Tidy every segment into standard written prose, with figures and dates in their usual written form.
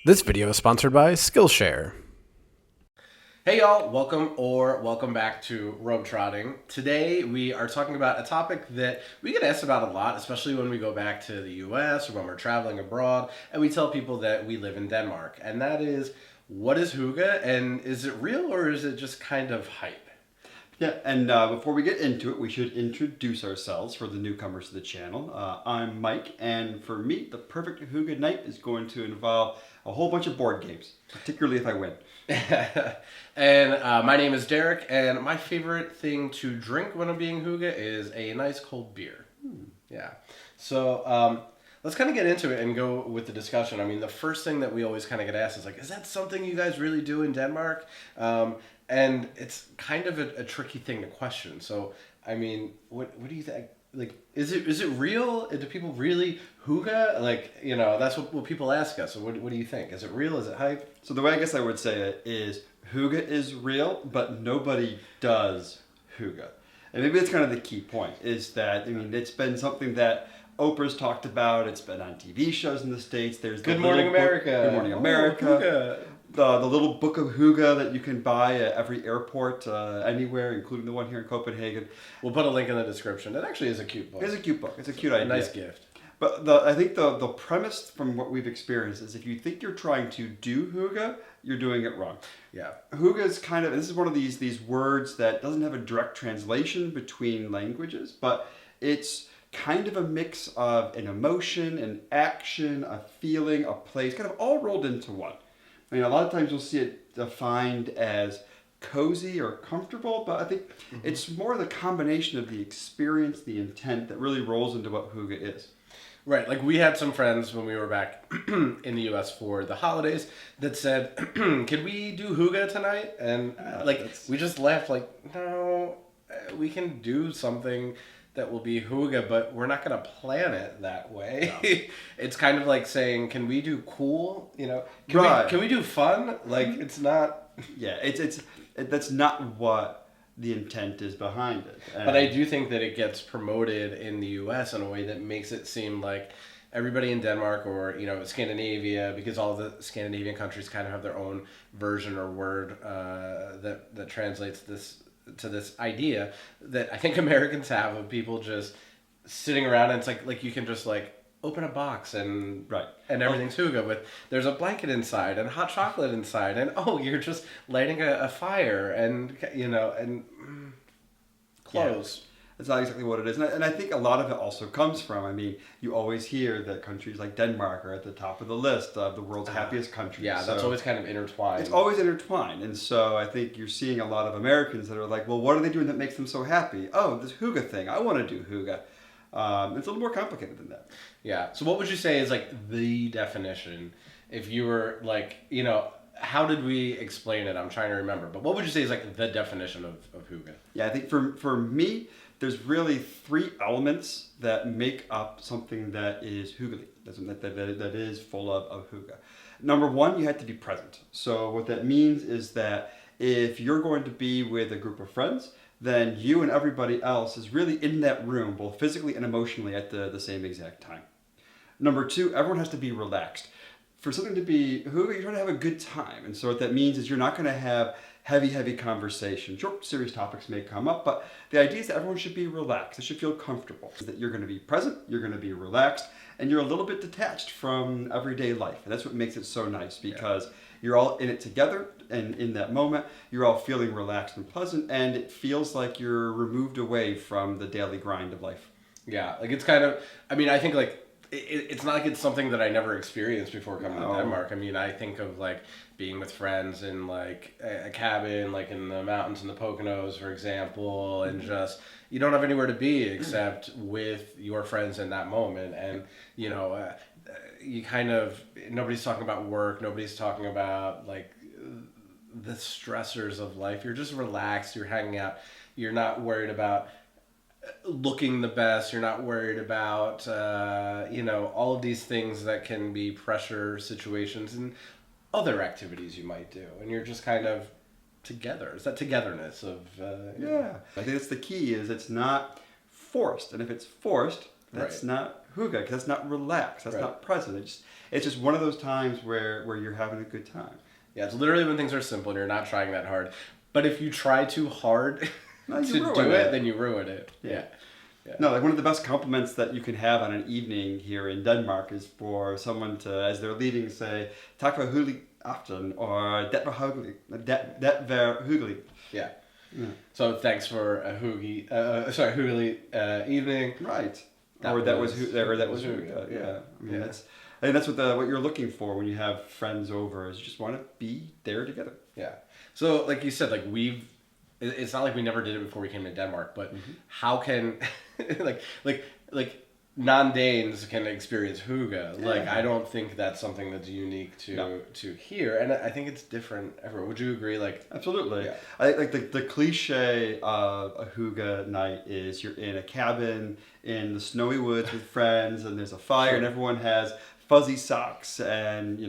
This video is sponsored by Skillshare. Hey y'all, welcome back to Rogue Trotting. Today we are talking about a topic that we get asked about a lot, especially when we go back to the US or when we're traveling abroad and we tell people that we live in Denmark. And that is, what is Hygge, and is it real or is it just kind of hype? Yeah, and before we get into it, we should introduce ourselves for the newcomers to the channel. I'm Mike, and for me, the perfect Hygge night is going to involve a whole bunch of board games, particularly if I win. And my name is Derek, and my favorite thing to drink when I'm being Hygge is a nice cold beer. Yeah. So let's kind of get into it and go with the discussion. I mean, the first thing that we always kind of get asked is like, is that something you guys really do in Denmark? And it's kind of a tricky thing to question. So, I mean, what do you think? Like, is it real? Do people really Hygge? Like, you know, that's what people ask us. So what do you think? Is it real? Is it hype? So the way I guess I would say it is Hygge is real, but nobody does Hygge. And maybe that's kind of the key point, is that, I mean, it's been something that Oprah's talked about. It's been on TV shows in the States. There's Good Morning America. Good Morning America. Hygge. The little book of Hygge that you can buy at every airport anywhere, including the one here in Copenhagen. We'll put a link in the description. It actually is a cute book. It's a cute book. It's a cute idea. A nice gift. But I think the premise from what we've experienced is if you think you're trying to do Hygge, you're doing it wrong. Yeah. Hygge is kind of, this is one of these words that doesn't have a direct translation between languages, but it's kind of a mix of an emotion, an action, a feeling, a place, kind of all rolled into one. I mean, a lot of times you'll see it defined as cozy or comfortable, but I think it's more the combination of the experience, the intent that really rolls into what Hygge is. Right, like we had some friends when we were back in the U.S. for the holidays that said, "Can we do Hygge tonight?" And we just laughed, like, "No, we can do something that will be Hygge, but we're not going to plan it that way." No. It's kind of like saying, "Can we do cool? You know, can we do fun?" Like, it's not. Yeah, that's not what the intent is behind it. But I do think that it gets promoted in the U.S. in a way that makes it seem like everybody in Denmark or, you know, Scandinavia, because all the Scandinavian countries kind of have their own version or word that translates this to this idea that I think Americans have of people just sitting around and it's like you can just like open a box and everything's Hygge with there's a blanket inside and hot chocolate inside and you're just lighting a fire and you know and clothes. Yeah. That's not exactly what it is. And I think a lot of it also comes from, I mean, you always hear that countries like Denmark are at the top of the list of the world's happiest countries. Yeah, that's always kind of intertwined. It's always intertwined. And so I think you're seeing a lot of Americans that are like, well, what are they doing that makes them so happy? Oh, this Hygge thing. I want to do Hygge. It's a little more complicated than that. Yeah. So what would you say is like the definition if you were like, you know, how did we explain it? I'm trying to remember. But what would you say is like the definition of Hygge? Yeah, I think for me, there's really three elements that make up something that is Hygge, that is full of Hygge. Number one, you have to be present. So what that means is that if you're going to be with a group of friends, then you and everybody else is really in that room, both physically and emotionally at the same exact time. Number two, everyone has to be relaxed. For something to be Hygge, you're trying to have a good time. And so what that means is you're not going to have heavy conversation. Sure, serious topics may come up, but the idea is that everyone should be relaxed. They should feel comfortable. That you're going to be present, you're going to be relaxed, and you're a little bit detached from everyday life. And that's what makes it so nice because you're all in it together, and in that moment, you're all feeling relaxed and pleasant, and it feels like you're removed away from the daily grind of life. Yeah, like it's kind of, I mean, I think like, it's not like it's something that I never experienced before coming to Denmark. I mean, I think of like being with friends in like a cabin, like in the mountains in the Poconos, for example, and just you don't have anywhere to be except with your friends in that moment. And, you know, you kind of, nobody's talking about work, nobody's talking about like the stressors of life. You're just relaxed, you're hanging out, you're not worried about looking the best, you're not worried about you know, all of these things that can be pressure situations and other activities you might do, and you're just kind of together. It's that togetherness of I think that's the key, is it's not forced, and if it's forced, that's not hygge, because that's not relaxed, that's not present. It's just one of those times where you're having a good time. Yeah, it's literally when things are simple and you're not trying that hard. But if you try too hard No, to do it, then you ruin it. Yeah. No, like one of the best compliments that you can have on an evening here in Denmark is for someone to, as they're leaving, say, "Tak for hyggelig aften," or "Det var hyggelig," "Det var hyggelig." Yeah. So thanks for a hyggelig evening. Right. That Or that was was hygge. yeah. I mean, I think that's what you're looking for when you have friends over, is you just want to be there together. Yeah. So like you said, like it's not like we never did it before we came to Denmark, but how can like non-Danes can experience hygge? Like I don't think that's something that's unique to here, and I think it's different everywhere. Would you agree? Like Absolutely. Yeah. I think like the cliche of a hygge night is you're in a cabin in the snowy woods with friends, and there's a fire, and everyone has fuzzy socks and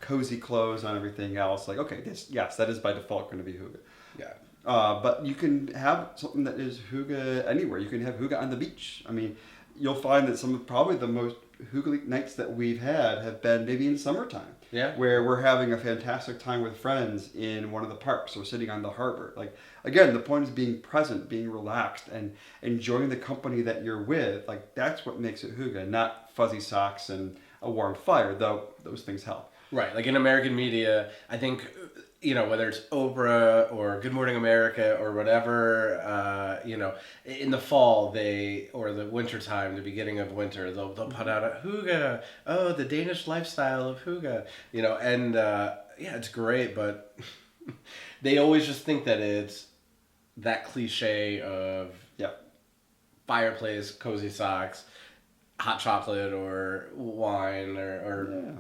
cozy clothes on everything else. Like, okay, that is by default going to be hygge. Yeah. But you can have something that is hygge anywhere. You can have hygge on the beach. I mean, you'll find that some of probably the most hygge nights that we've had have been maybe in summertime. Yeah. Where we're having a fantastic time with friends in one of the parks or sitting on the harbor. Like, again, the point is being present, being relaxed, and enjoying the company that you're with. Like, that's what makes it hygge, not fuzzy socks and a warm fire, though those things help. Right. Like in American media, I think, whether it's Oprah or Good Morning America or whatever, in the fall or the winter time, the beginning of winter, they'll put out a hygge. Oh, the Danish lifestyle of hygge. And it's great, but they always just think that it's that cliche of fireplace, cozy socks, hot chocolate or wine or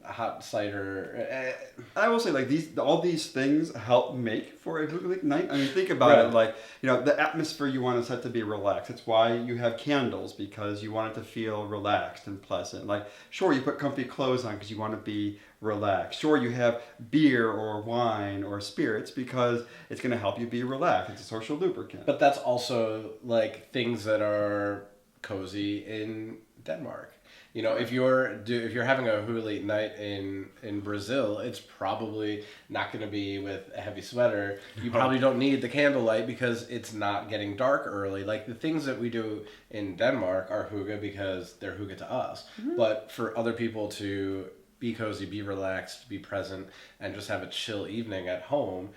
hot cider. I will say, like, all these things help make for a hygge night. I mean, think about it, like, the atmosphere you want to set to be relaxed. It's why you have candles, because you want it to feel relaxed and pleasant. Like, sure, you put comfy clothes on because you want to be relaxed. Sure, you have beer or wine or spirits because it's going to help you be relaxed. It's a social lubricant. But that's also like things that are cozy in Denmark. If you're having a hygge night in Brazil, it's probably not going to be with a heavy sweater. You probably don't need the candlelight because it's not getting dark early. Like the things that we do in Denmark are hygge because they're hygge to us. Mm-hmm. But for other people to be cozy, be relaxed, be present, and just have a chill evening at home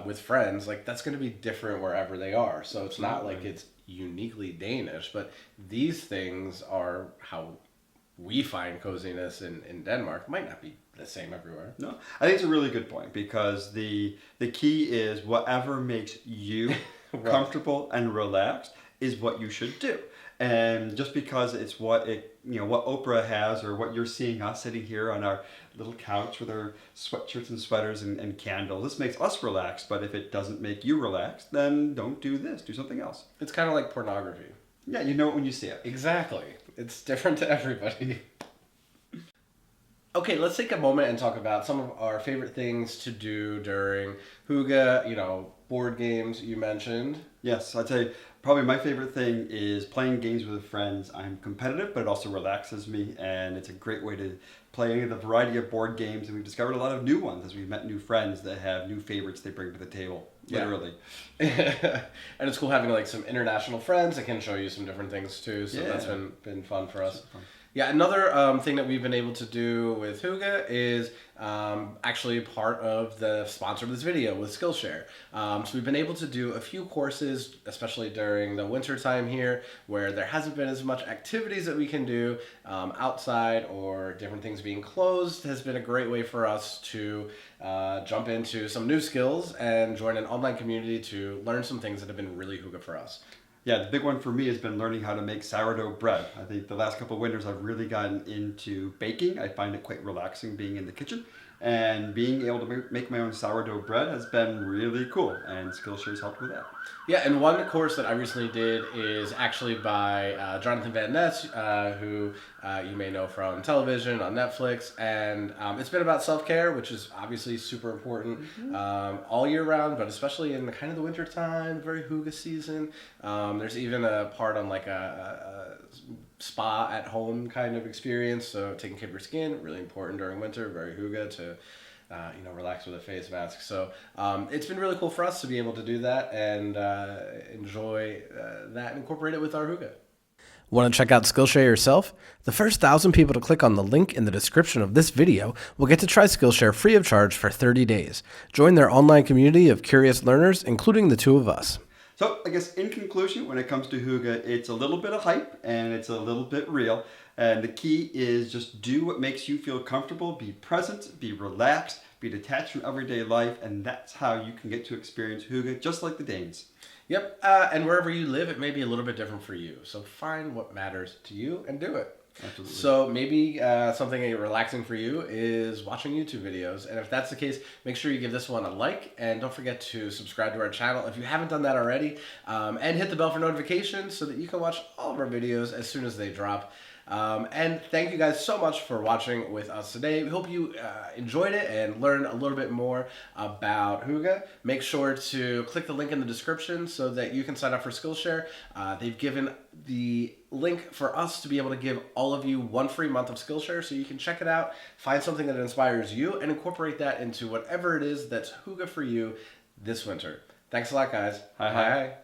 with friends, like that's going to be different wherever they are. So it's not like it's uniquely Danish, but these things are how we find coziness in Denmark. Might not be the same everywhere. No, I think it's a really good point, because the key is whatever makes you comfortable and relaxed is what you should do. And just because it's what Oprah has, or what you're seeing us sitting here on our little couch with our sweatshirts and sweaters and candles, this makes us relaxed. But if it doesn't make you relaxed, then don't do this. Do something else. It's kind of like pornography. Yeah, you know it when you see it. Exactly. It's different to everybody. Okay, let's take a moment and talk about some of our favorite things to do during hygge. Board games you mentioned. Yes, I'd say probably my favorite thing is playing games with friends. I'm competitive, but it also relaxes me, and it's a great way to play the variety of board games, and we've discovered a lot of new ones as we've met new friends that have new favorites they bring to the table. Literally. Yeah. And it's cool having like some international friends that can show you some different things too, so that's been fun for us. Yeah, another thing that we've been able to do with hygge is actually part of the sponsor of this video with Skillshare. So we've been able to do a few courses, especially during the winter time here, where there hasn't been as much activities that we can do outside, or different things being closed has been a great way for us to jump into some new skills and join an online community to learn some things that have been really hygge for us. Yeah, the big one for me has been learning how to make sourdough bread. I think the last couple of winters I've really gotten into baking. I find it quite relaxing being in the kitchen. And being able to make my own sourdough bread has been really cool, and Skillshare's helped with that. Yeah, and one course that I recently did is actually by Jonathan Van Ness, who you may know from television on Netflix, and it's been about self-care, which is obviously super important all year round, but especially in the kind of the winter time, very hygge season. There's even a part on like a spa at home kind of experience. So taking care of your skin, really important during winter, very Hygge to relax with a face mask. So it's been really cool for us to be able to do that and enjoy that and incorporate it with our Hygge. Want to check out Skillshare yourself? The first 1,000 people to click on the link in the description of this video will get to try Skillshare free of charge for 30 days. Join their online community of curious learners, including the two of us. So I guess in conclusion, when it comes to Hygge, it's a little bit of hype and it's a little bit real. And the key is just do what makes you feel comfortable, be present, be relaxed, be detached from everyday life, and that's how you can get to experience Hygge just like the Danes. Yep, and wherever you live, it may be a little bit different for you. So find what matters to you and do it. Absolutely. So maybe something relaxing for you is watching YouTube videos. And if that's the case, make sure you give this one a like. And don't forget to subscribe to our channel if you haven't done that already. And hit the bell for notifications so that you can watch all of our videos as soon as they drop. And thank you guys so much for watching with us today. We hope you enjoyed it and learned a little bit more about Hygge. Make sure to click the link in the description so that you can sign up for Skillshare. They've given the link for us to be able to give all of you 1 free month of Skillshare so you can check it out, find something that inspires you, and incorporate that into whatever it is that's Hygge for you this winter. Thanks a lot, guys. Hi. Hi.